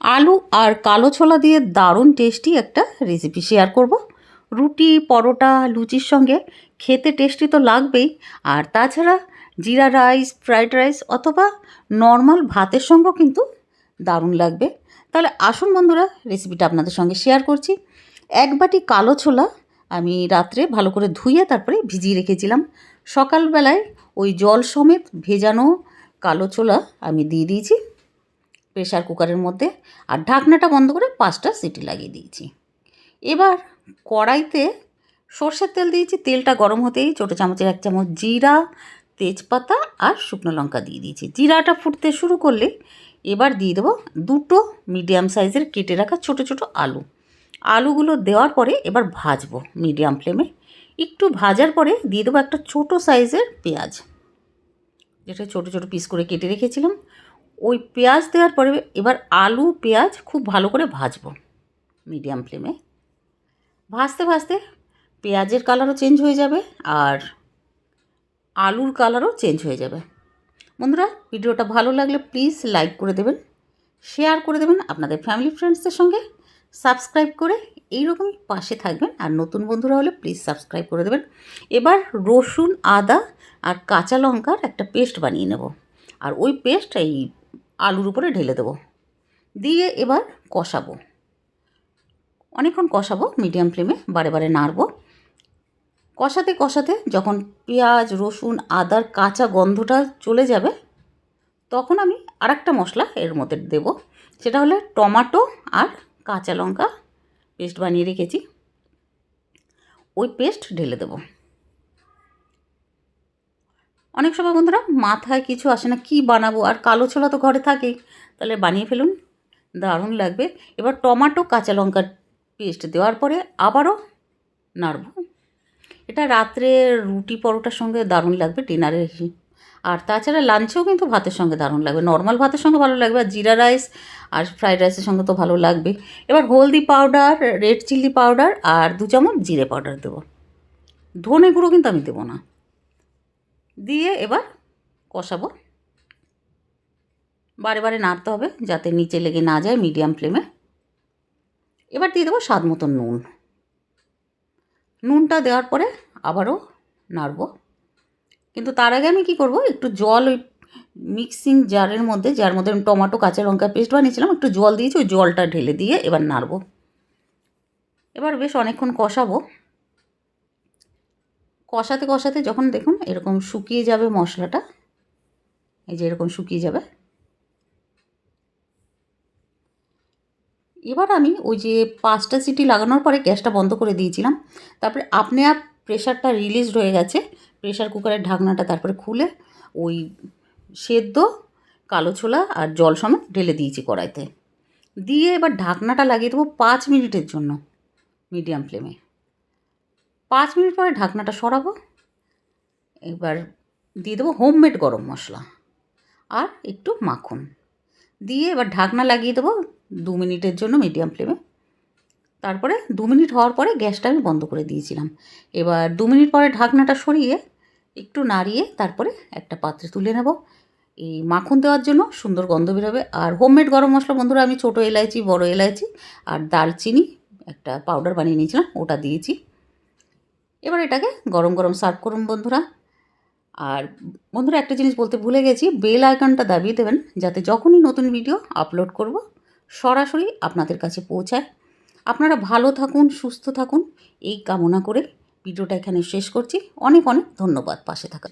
আলু আর কালো ছোলা দিয়ে দারুণ টেস্টি একটা রেসিপি শেয়ার করব। রুটি, পরোটা, লুচির সঙ্গে খেতে টেস্টি তো লাগবেই, আর তাছাড়া জিরা রাইস, ফ্রাইড রাইস অথবা নর্মাল ভাতের সঙ্গেও কিন্তু দারুণ লাগবে। তাহলে আসুন বন্ধুরা, রেসিপিটা আপনাদের সঙ্গে শেয়ার করছি। এক বাটি কালো ছোলা আমি রাত্রে ভালো করে ধুয়ে তারপরে ভিজিয়ে রেখেছিলাম। সকালবেলায় ওই জল সমেত ভেজানো কালো ছোলা আমি দিয়ে দিয়েছি প্রেশার কুকারের মধ্যে, আর ঢাকনাটা বন্ধ করে 5টা সিটি লাগিয়ে দিয়েছি। এবার কড়াইতে সর্ষের তেল দিয়েছি। তেলটা গরম হতেই ছোটো চামচের 1 চামচ জিরা, তেজপাতা আর শুকনো লঙ্কা দিয়ে দিয়েছি। জিরাটা ফুটতে শুরু করলে এবার দিয়ে দেবো 2টো মিডিয়াম সাইজের কেটে রাখা ছোটো ছোটো আলু। আলুগুলো দেওয়ার পরে এবার ভাজবো মিডিয়াম ফ্লেমে। একটু ভাজার পরে দিয়ে দেবো একটা ছোটো সাইজের পেঁয়াজ, যেটা ছোটো ছোটো পিস করে কেটে রেখেছিলাম। ওই পেঁয়াজ দেওয়ার পরে এবার আলু পেঁয়াজ খুব ভালো করে ভাজবো মিডিয়াম ফ্লেমে। ভাজতে ভাজতে পেঁয়াজের কালারও চেঞ্জ হয়ে যাবে আর আলুর কালারও চেঞ্জ হয়ে যাবে। বন্ধুরা, ভিডিওটা ভালো লাগলে প্লিজ লাইক করে দেবেন, শেয়ার করে দেবেন আপনাদের ফ্যামিলি ফ্রেন্ডসদের সঙ্গে, সাবস্ক্রাইব করে এইরকমই পাশে থাকবেন। আর নতুন বন্ধুরা হলে প্লিজ সাবস্ক্রাইব করে দেবেন। এবার রসুন, আদা আর কাঁচা লঙ্কার একটা পেস্ট বানিয়ে নেব, আর ওই পেস্ট এই আলুর উপরে ঢেলে দেবো। দিয়ে এবার কষাবো, অনেকক্ষণ কষাবো মিডিয়াম ফ্লেমে, বারে বারে নাড়বো। কষাতে কষাতে যখন পেঁয়াজ, রসুন, আদার কাঁচা গন্ধটা চলে যাবে তখন আমি আরেকটা মশলা এর মধ্যে দেব, সেটা হলো টমেটো আর কাঁচা লঙ্কা পেস্ট বানিয়ে রেখেছি, ওই পেস্ট ঢেলে দেব। অনেক সময় বন্ধুরা মাথায় কিছু আসে না, কি বানাবো, আর কালো ছোলা তো ঘরে থাকেই, তাহলে বানিয়ে ফেলুন, দারুণ লাগবে। এবার টমেটো, কাঁচা লঙ্কার পেস্ট দেওয়ার পরে আবারও নাড়ব। এটা রাত্রে রুটি পরোটার সঙ্গে দারুণ লাগবে, ডিনারে। আর তাছাড়া লাঞ্চেও কিন্তু ভাতের সঙ্গে দারুণ লাগবে, নর্মাল ভাতের সঙ্গে ভালো লাগবে, আর জিরা রাইস আর ফ্রাইড রাইসের সঙ্গে তো ভালো লাগবে। এবার হলদি পাউডার, রেড চিলি পাউডার আর 2 চামচ জিরে পাউডার দেবো। ধনে গুঁড়ো কিন্তু আমি দেবো না। দিয়ে এবার কষাবো, বারে বারে নাড়তে হবে যাতে নিচে লেগে না যায় মিডিয়াম ফ্লেমে। এবার দিয়ে দেবো স্বাদ মতন নুন। নুনটা দেওয়ার পরে আবারও নাড়ব, কিন্তু তার আগে আমি কী করব, একটু জল ওই মিক্সিং জারের মধ্যে, যার মধ্যে আমি টমেটো, কাঁচা লঙ্কা পেস্ট বানিয়েছিলাম, একটু জল দিয়েছি, ওই জলটা ঢেলে দিয়ে এবার নাড়ব। এবার বেশ অনেকক্ষণ কষাবো। কষাতে কষাতে যখন দেখুন এরকম শুকিয়ে যাবে মশলাটা, এই যে এরকম শুকিয়ে যাবে, এবার আমি ওই যে 5টা সিটি লাগানোর পরে গ্যাসটা বন্ধ করে দিয়েছিলাম, তারপরে আপনি প্রেশারটা রিলিজড হয়ে গেছে, প্রেশার কুকারের ঢাকনাটা তারপরে খুলে ওই সেদ্ধ কালো ছোলা আর জল সমেত ঢেলে দিয়েছি কড়াইতে। দিয়ে এবার ঢাকনাটা লাগিয়ে দেবো 5 মিনিটের জন্য মিডিয়াম ফ্লেমে। 5 মিনিট পরে ঢাকনাটা সরাবো। এবার দিয়ে দেবো হোমমেড গরম মশলা আর একটু মাখন দিয়ে এবার ঢাকনা লাগিয়ে দেবো 2 মিনিটের জন্য মিডিয়াম ফ্লেমে। তারপরে 2 মিনিট হওয়ার পরে গ্যাসটা আমি বন্ধ করে দিয়েছিলাম। এবার 2 মিনিট পরে ঢাকনাটা সরিয়ে একটু নাড়িয়ে তারপরে একটা পাত্রে তুলে নেব। এই মাখন দেওয়ার জন্য সুন্দর গন্ধ বেরোবে। আর হোমমেড গরম মশলা বন্ধুরা আমি ছোটো এলাচি, বড় এলাচি আর দারচিনি একটা পাউডার বানিয়ে নিয়েছিলাম, ওটা দিয়েছি। এবার এটাকে গরম গরম সার্ভ করুন বন্ধুরা। আর বন্ধুরা একটা জিনিস বলতে ভুলে গেছি, বেল আইকনটা দাবিয়ে দেবেন যাতে যখনই নতুন ভিডিও আপলোড করব সরাসরি আপনাদের কাছে পৌঁছায়। আপনারা ভালো থাকুন, সুস্থ থাকুন, এই কামনা করে ভিডিওটা এখানে শেষ করছি। অনেক অনেক ধন্যবাদ পাশে থাকা।